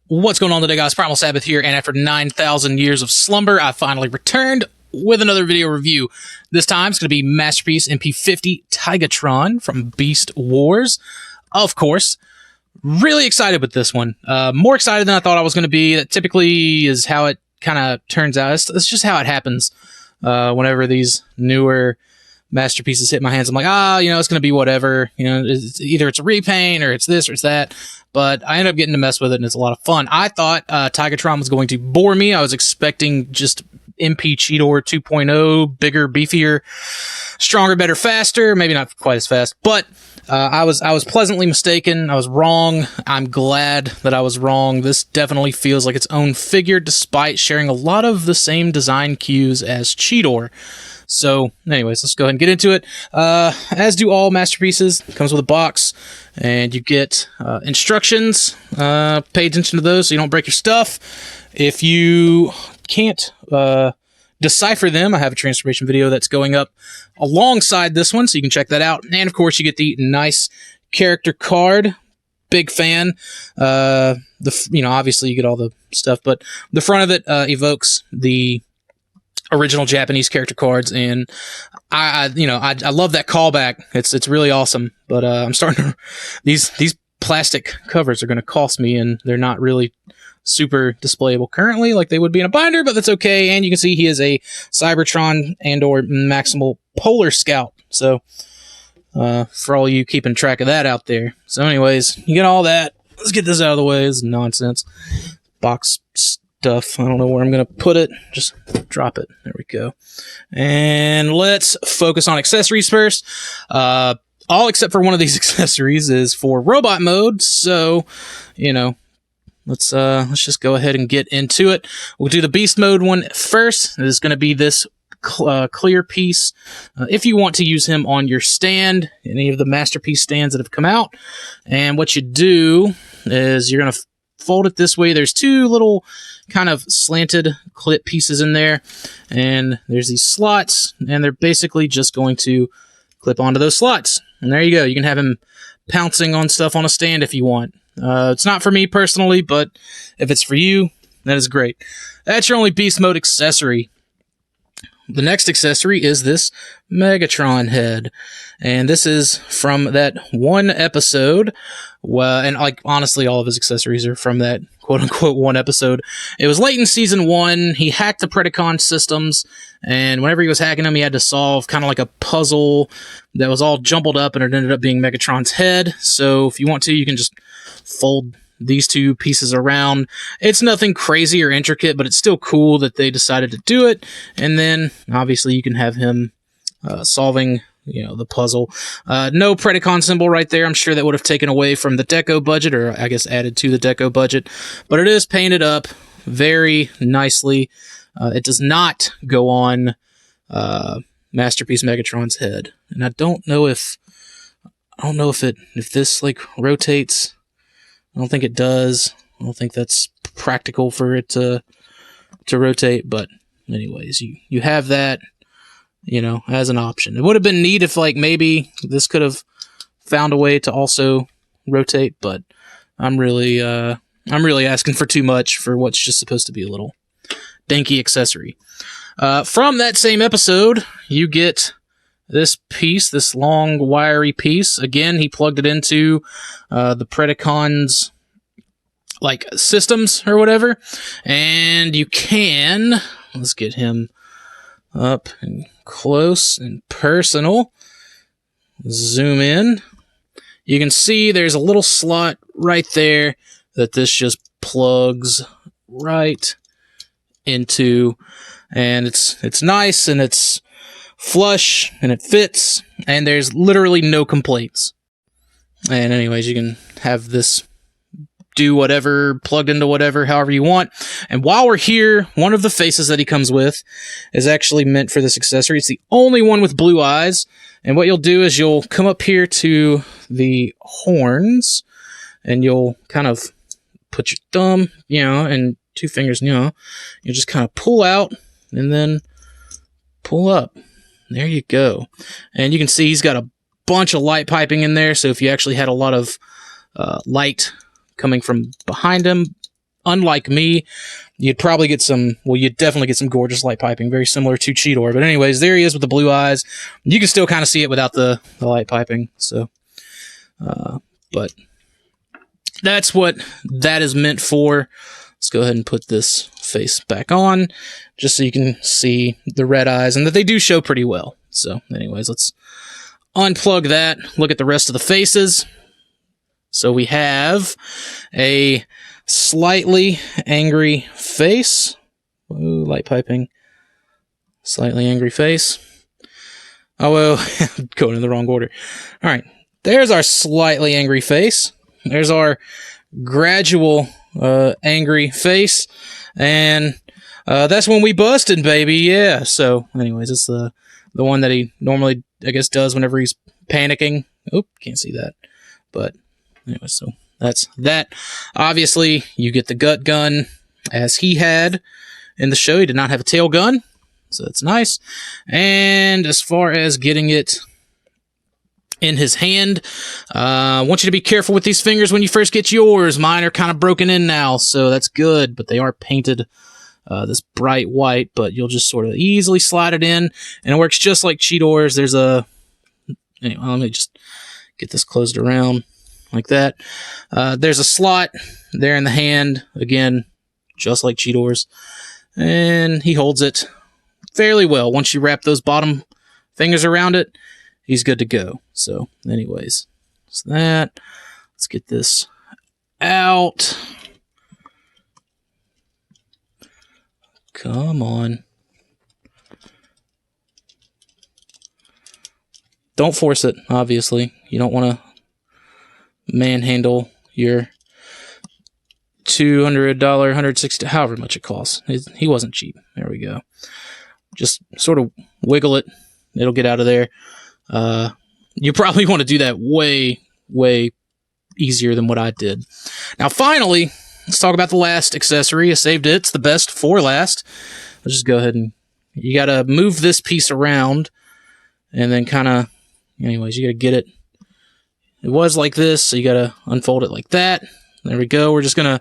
What's going on today, guys? Primal Sabbath here, and after 9,000 years of slumber, I finally returned with another video review. This time, it's going to be Masterpiece MP-50 Tigatron from Beast Wars. Of course, really excited with this one. More excited than I thought I was going to be. That typically is how it kind of turns out. It's just how it happens whenever these newer masterpieces hit my hands. I'm like, it's going to be whatever. Either it's a repaint or it's this or it's that. But I ended up getting to mess with it, and it's a lot of fun. I thought Tigatron was going to bore me. I was expecting just MP Cheetor 2.0, bigger, beefier, stronger, better, faster. Maybe not quite as fast, but I was pleasantly mistaken. I was wrong. I'm glad that I was wrong. This definitely feels like its own figure, despite sharing a lot of the same design cues as Cheetor. So, anyways, let's go ahead and get into it. As do all masterpieces, it comes with a box, and you get instructions. Pay attention to those so you don't break your stuff. If you can't decipher them, I have a transformation video that's going up alongside this one, so you can check that out. And, of course, you get the nice character card. Big fan. Obviously you get all the stuff, but the front of it evokes the original Japanese character cards, and I love that callback. It's really awesome. But I'm starting to these plastic covers are going to cost me, and they're not really super displayable currently like they would be in a binder, but that's okay. And you can see he is a Cybertron and/or Maximal Polar Scout. So for all you keeping track of that out there. So, anyways, you get all that. Let's get this out of the way. This is nonsense. Box stuff. I don't know where I'm going to put it. Just drop it. There we go. And let's focus on accessories first. All except for one of these accessories is for robot mode. So, let's just go ahead and get into it. We'll do the beast mode one first. It is going to be this clear piece. If you want to use him on your stand, any of the masterpiece stands that have come out, and what you do is you're going to fold it this way. There's two little kind of slanted clip pieces in there, and there's these slots, and they're basically just going to clip onto those slots. And there you go. You can have him pouncing on stuff on a stand if you want. It's not for me personally, but if it's for you, that is great. That's your only beast mode accessory. The next accessory is this Megatron Head, and this is from that one episode. And honestly, all of his accessories are from that quote-unquote one episode. It was late in season 1. He hacked the Predacon systems, and whenever he was hacking them, he had to solve kind of like a puzzle that was all jumbled up, and it ended up being Megatron's head. So if you want to, you can just fold these two pieces around. It's nothing crazy or intricate, but it's still cool that they decided to do it. And then obviously you can have him solving the puzzle. No Predacon symbol right there. I'm sure that would have taken away from the deco budget, or I guess added to the deco budget, but it is painted up very nicely. It does not go on Masterpiece Megatron's head, and I don't know if this rotates. I don't think it does. I don't think that's practical for it to rotate, but anyways, you have that, as an option. It would have been neat if maybe this could have found a way to also rotate, but I'm really asking for too much for what's just supposed to be a little danky accessory. From that same episode, you get this piece, this long wiry piece. Again, he plugged it into the Predacon's systems or whatever, and you can, let's get him up and close and personal. Zoom in. You can see there's a little slot right there that this just plugs right into, and it's nice, and it's flush, and it fits, and there's literally no complaints. And anyways, you can have this do whatever, plugged into whatever, however you want. And while we're here, one of the faces that he comes with is actually meant for this accessory. It's the only one with blue eyes. And what you'll do is you'll come up here to the horns, and you'll kind of put your thumb, and two fingers, you just kind of pull out and then pull up. There you go. And you can see he's got a bunch of light piping in there, so if you actually had a lot of light coming from behind him, unlike me, you'd probably get some, well, you'd definitely get some gorgeous light piping, very similar to Cheetor. But anyways, there he is with the blue eyes. You can still kind of see it without the light piping. So, but that's what that is meant for. Let's go ahead and put this face back on just so you can see the red eyes and that they do show pretty well. So anyways, let's unplug that. Look at the rest of the faces. So we have a slightly angry face. Ooh, light piping. Slightly angry face. Oh, well, going in the wrong order. All right, there's our slightly angry face. There's our gradual angry face, and that's when we busted, baby. Yeah. So, anyways, it's the one that he normally, I guess, does whenever he's panicking. Oop, can't see that. But anyway, so that's that. Obviously, you get the gut gun as he had in the show. He did not have a tail gun, so that's nice. And as far as getting it in his hand, I want you to be careful with these fingers when you first get yours. Mine are kind of broken in now, so that's good, but they are painted this bright white, but you'll just sort of easily slide it in, and it works just like Cheetor's. There's a, anyway, let me just get this closed around like that. There's a slot there in the hand, again, just like Cheetor's, and he holds it fairly well. Once you wrap those bottom fingers around it, he's good to go. So anyways, so that, let's get this out. Come on. Don't force it, obviously. You don't want to manhandle your $200, $160, however much it costs. He wasn't cheap. There we go. Just sort of wiggle it. It'll get out of there. You probably want to do that way, way easier than what I did. Now, finally, let's talk about the last accessory. I saved it. It's the best for last. Let's just go ahead and, you got to move this piece around and then kind of, anyways, you got to get it. It was like this, so you got to unfold it like that. There we go. We're just gonna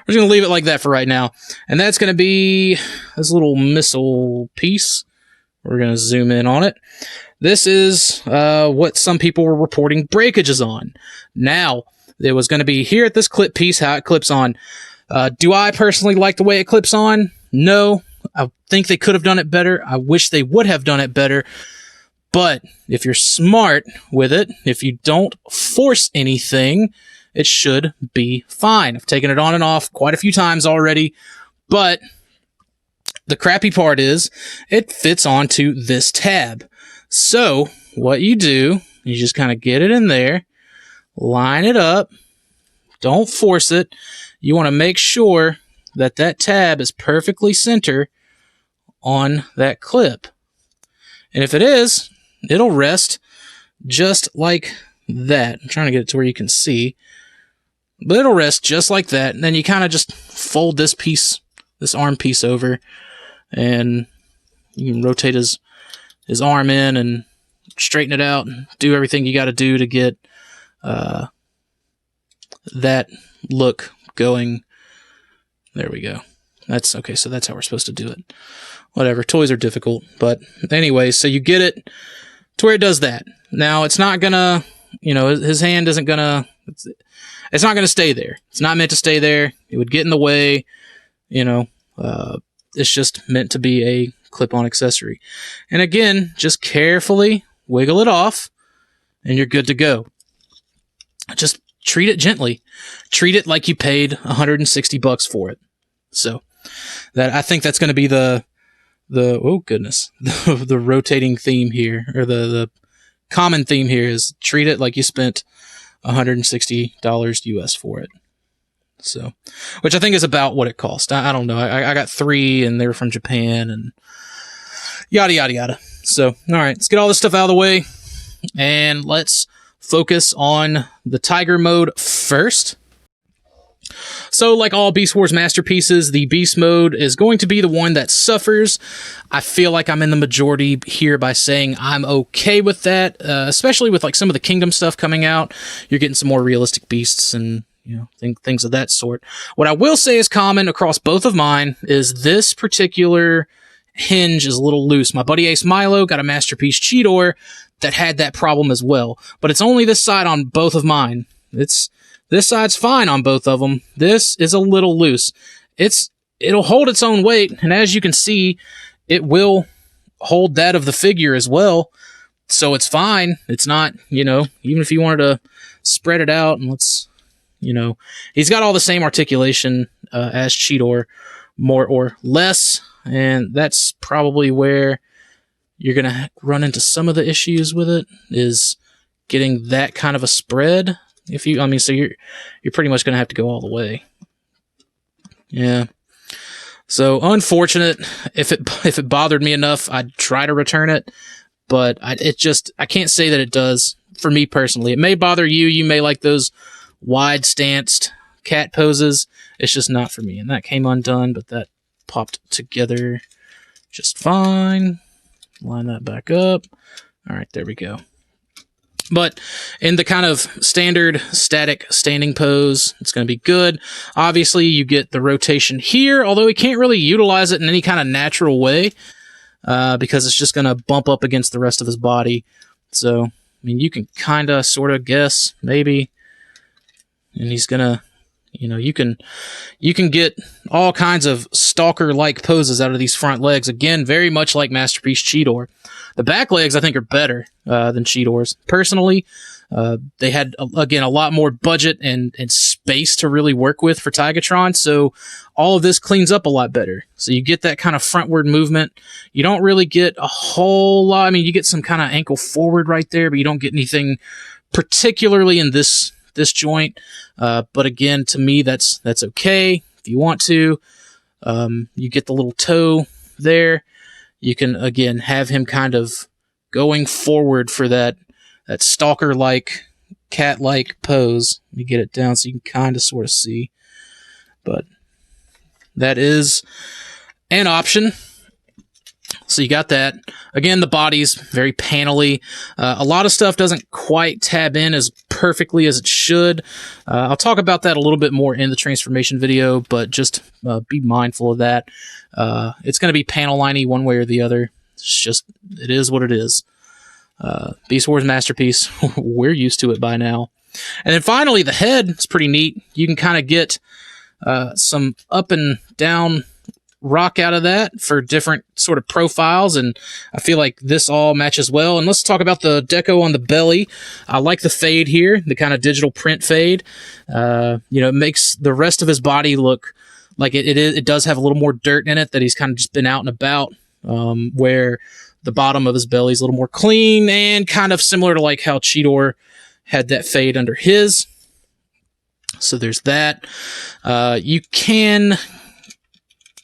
leave it like that for right now. And that's going to be this little missile piece. We're going to zoom in on it. This is what some people were reporting breakages on. Now, it was going to be here at this clip piece, how it clips on. Do I personally like the way it clips on? No. I think they could have done it better. I wish they would have done it better. But if you're smart with it, if you don't force anything, it should be fine. I've taken it on and off quite a few times already, but the crappy part is it fits onto this tab. So what you do, you just kind of get it in there, line it up, don't force it. You want to make sure that that tab is perfectly center on that clip. And if it is, it'll rest just like that. I'm trying to get it to where you can see. But it'll rest just like that. And then you kind of just fold this piece, this arm piece over, and you can rotate his arm in and straighten it out and do everything you got to do to get that look going. There we go. That's okay. So that's how we're supposed to do it. Whatever. Toys are difficult. But anyway, so you get it to where it does that. Now, it's not going to, his hand isn't going to, it's not going to stay there. It's not meant to stay there. It would get in the way. It's just meant to be a clip-on accessory. And again, just carefully wiggle it off, and you're good to go. Just treat it gently. Treat it like you paid $160 for it. So that, I think that's going to be the oh goodness, the rotating theme here, or the common theme here is treat it like you spent $160 US for it. So, which I think is about what it cost. I don't know. I got 3 and they were from Japan and yada, yada, yada. So, all right, let's get all this stuff out of the way and let's focus on the Tiger mode first. So, like all Beast Wars masterpieces, the Beast mode is going to be the one that suffers. I feel like I'm in the majority here by saying I'm okay with that, especially with like some of the Kingdom stuff coming out. You're getting some more realistic beasts and, things of that sort. What I will say is common across both of mine is this particular hinge is a little loose. My buddy Ace Milo got a Masterpiece Cheetor that had that problem as well, but it's only this side on both of mine. This side's fine on both of them. This is a little loose. It'll hold its own weight, and as you can see, it will hold that of the figure as well. So it's fine. It's not, even if you wanted to spread it out and he's got all the same articulation as Cheetor, more or less. And that's probably where you're going to run into some of the issues with it, is getting that kind of a spread. So you're pretty much going to have to go all the way. Yeah. So unfortunate. If it bothered me enough, I'd try to return it, but I can't say that it does for me personally. It may bother you. You may like those wide stanced cat poses. It's just not for me. And that came undone, but that popped together just fine. Line that back up. All right, there we go. But in the kind of standard static standing pose, it's going to be good. Obviously, you get the rotation here, although we can't really utilize it in any kind of natural way because it's just going to bump up against the rest of his body. So, you can kind of sort of guess, maybe. And he's going to, you can get all kinds of stalker-like poses out of these front legs. Again, very much like Masterpiece Cheetor. The back legs, I think, are better than Cheetor's. Personally, they had, again, a lot more budget and space to really work with for Tigatron, so all of this cleans up a lot better. So you get that kind of frontward movement. You don't really get a whole lot. You get some kind of ankle forward right there, but you don't get anything particularly in this joint. But again, to me, that's okay. If you want to, you get the little toe there. You can, again, have him kind of going forward for that stalker-like, cat-like pose. Let me get it down so you can kind of sort of see. But that is an option. So you got that. Again, the body's very panely. A lot of stuff doesn't quite tab in as perfectly as it should. I'll talk about that a little bit more in the transformation video, but just be mindful of that. It's going to be panel liney one way or the other. It is what it is. Beast Wars Masterpiece. We're used to it by now. And then finally, the head is pretty neat. You can kind of get some up and down rock out of that for different sort of profiles, and I feel like this all matches well. And let's talk about the deco on the belly. I like the fade here, the kind of digital print fade. It makes the rest of his body look like it does have a little more dirt in it, that he's kind of just been out and about, where the bottom of his belly is a little more clean and kind of similar to like how Cheetor had that fade under his. So there's that. You can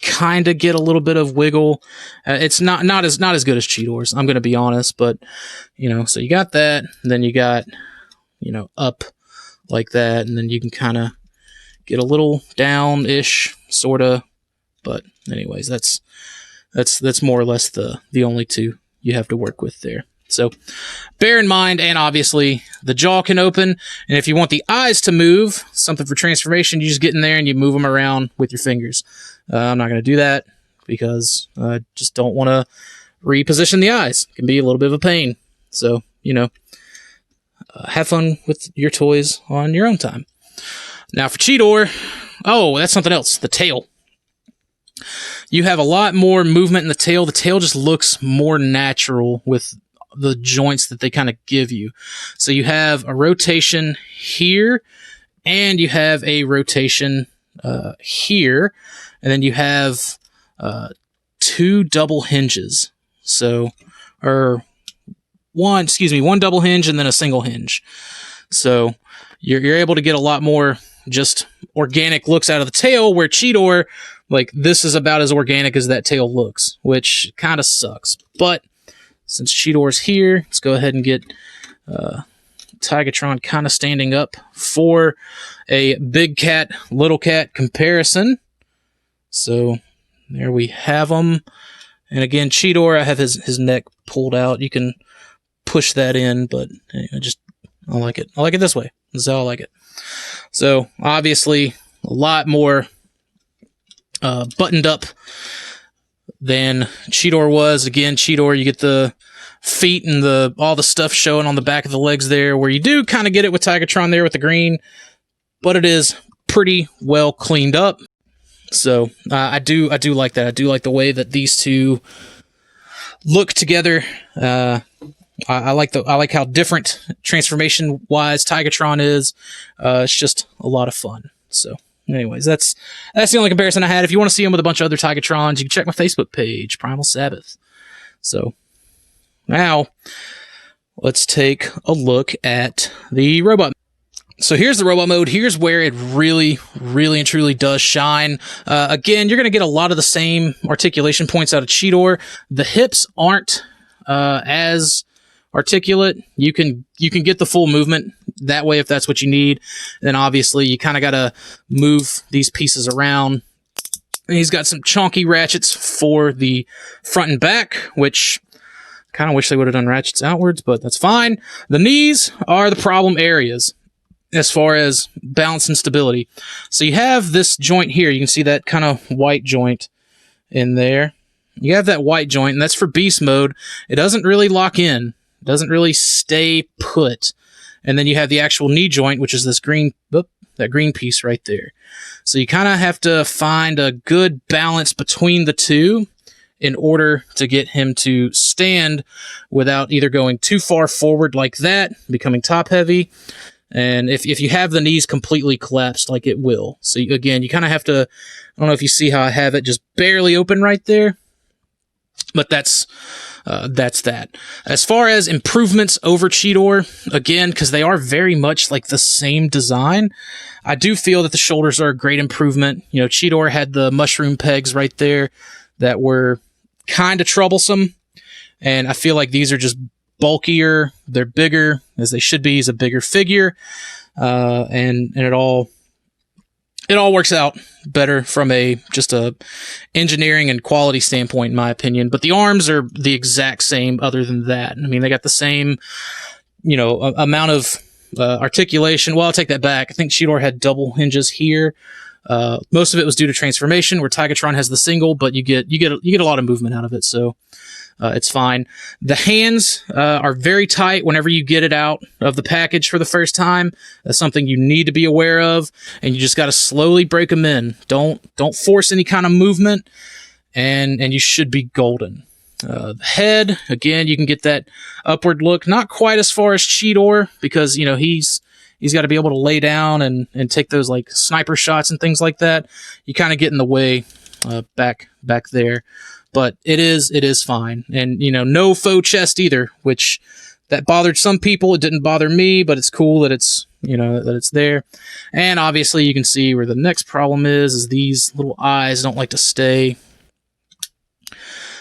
kind of get a little bit of wiggle. It's not as good as Cheetor's, I'm going to be honest, but so you got that, and then you got up like that, and then you can kind of get a little down-ish sort of. But anyways, that's more or less the only two you have to work with there. So bear in mind, and obviously the jaw can open, and if you want the eyes to move, something for transformation, you just get in there and you move them around with your fingers. I'm not going to do that because I just don't want to reposition the eyes. It can be a little bit of a pain. So, have fun with your toys on your own time. Now for Cheetor, that's something else, the tail. You have a lot more movement in the tail. The tail just looks more natural with the joints that they kind of give you. So you have a rotation here, and you have a rotation here, and then you have two double hinges. So, one double hinge and then a single hinge. So you're able to get a lot more just organic looks out of the tail, where Cheetor, like, this is about as organic as that tail looks, which kind of sucks. But since Cheetor's here, let's go ahead and get Tigatron kind of standing up for a big cat, little cat comparison. So there we have them. And again, Cheetor, I have his neck pulled out. You can push that in, but anyway, I like it. I like it this way. This is how I like it. So obviously a lot more buttoned up than Cheetor was. Again, Cheetor, you get the feet and all the stuff showing on the back of the legs there, where you do kind of get it with Tigatron there with the green, but it is pretty well cleaned up. So I do like that. I do like the way that these two look together. I like how different transformation wise Tigatron is. It's just a lot of fun. So anyways, that's the only comparison I had. If you want to see them with a bunch of other Tigatrons, you can check my Facebook page, Primal Sabbath. So now let's take a look at the robot. So here's the robot mode. Here's where it really, really and truly does shine. Again, you're going to get a lot of the same articulation points out of Cheetor. The hips aren't as articulate. You can get the full movement that way if that's what you need. Then obviously you kind of got to move these pieces around. And he's got some chonky ratchets for the front and back, which kind of wish they would have done ratchets outwards, but that's fine. The knees are the problem areas as far as balance and stability. So you have this joint here. You can see that kind of white joint in there. You have that white joint, and that's for beast mode. It doesn't really lock in. It doesn't really stay put. And then you have the actual knee joint, which is this green, that green piece right there. So you kind of have to find a good balance between the two in order to get him to stand without either going too far forward like that, becoming top heavy, and if you have the knees completely collapsed, like it will. So again, you kind of have to, I don't know if you see how I have it just barely open right there, but that's that. As far as improvements over Cheetor, again, because they are very much like the same design, I do feel that the shoulders are a great improvement. You know, Cheetor had the mushroom pegs right there that were kind of troublesome, and I feel like these are just bulkier. They're bigger, as they should be. He's a bigger figure, and it all works out better from just a engineering and quality standpoint, in my opinion. But the arms are the exact same. Other than that, I mean, they got the same, amount of articulation. Well, I'll take that back. I think Cheetor had double hinges here. Most of it was due to transformation, where Tigatron has the single, but you get a lot of movement out of it. So. It's fine. The hands are very tight whenever you get it out of the package for the first time. That's something you need to be aware of, and you just got to slowly break them in. Don't force any kind of movement, and you should be golden. The head, again, you can get that upward look. Not quite as far as Cheetor, because he's got to be able to lay down and take those like sniper shots and things like that. You kind of get in the way back there. But it is fine. And, no faux chest either, which that bothered some people. It didn't bother me, but it's cool that it's, that it's there. And obviously you can see where the next problem is these little eyes don't like to stay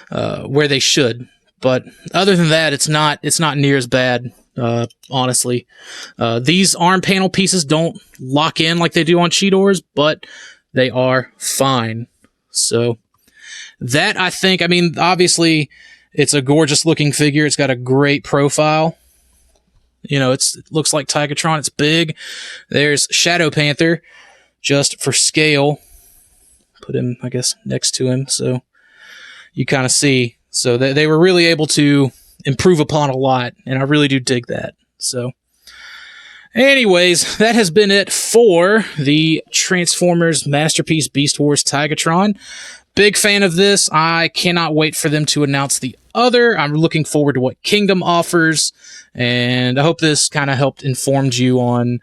where they should. But other than that, it's not near as bad, honestly. These arm panel pieces don't lock in like they do on Cheetor's, but they are fine. So that, I think, obviously, it's a gorgeous looking figure. It's got a great profile. It looks like Tigatron. It's big. There's Shadow Panther, just for scale. Put him, I guess, next to him, so you kind of see. So they were really able to improve upon a lot, and I really do dig that. So, anyways, that has been it for the Transformers Masterpiece Beast Wars Tigatron. Big fan of this. I cannot wait for them to announce the other. I'm looking forward to what Kingdom offers, and I hope this kind of helped informed you on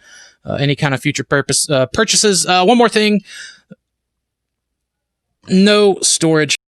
any kind of future purchases. One more thing. No storage